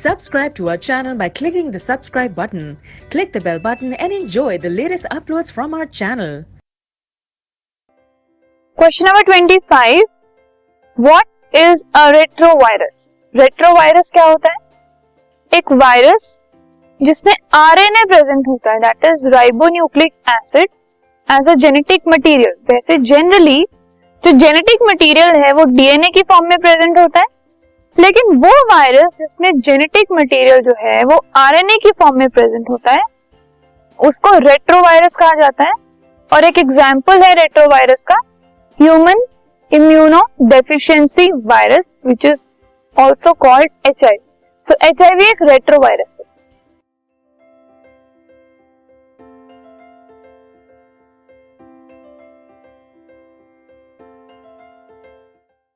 Subscribe to our channel by clicking the subscribe button. Click the bell button and enjoy the latest uploads from our channel. Question number 25, what is a retrovirus? Retrovirus क्या होता है? एक virus जिसमें RNA present होता है, that is ribonucleic acid as a genetic material. वैसे generally जो genetic material है वो डीएनए की फॉर्म में प्रेजेंट होता है, लेकिन वो वायरस जिसमें जेनेटिक मटेरियल जो है वो आरएनए की फॉर्म में प्रेजेंट होता है उसको रेट्रोवायरस कहा जाता है। और एक एग्जांपल है रेट्रोवायरस का human immuno deficiency virus, which is also called HIV। तो HIV एक रेट्रोवायरस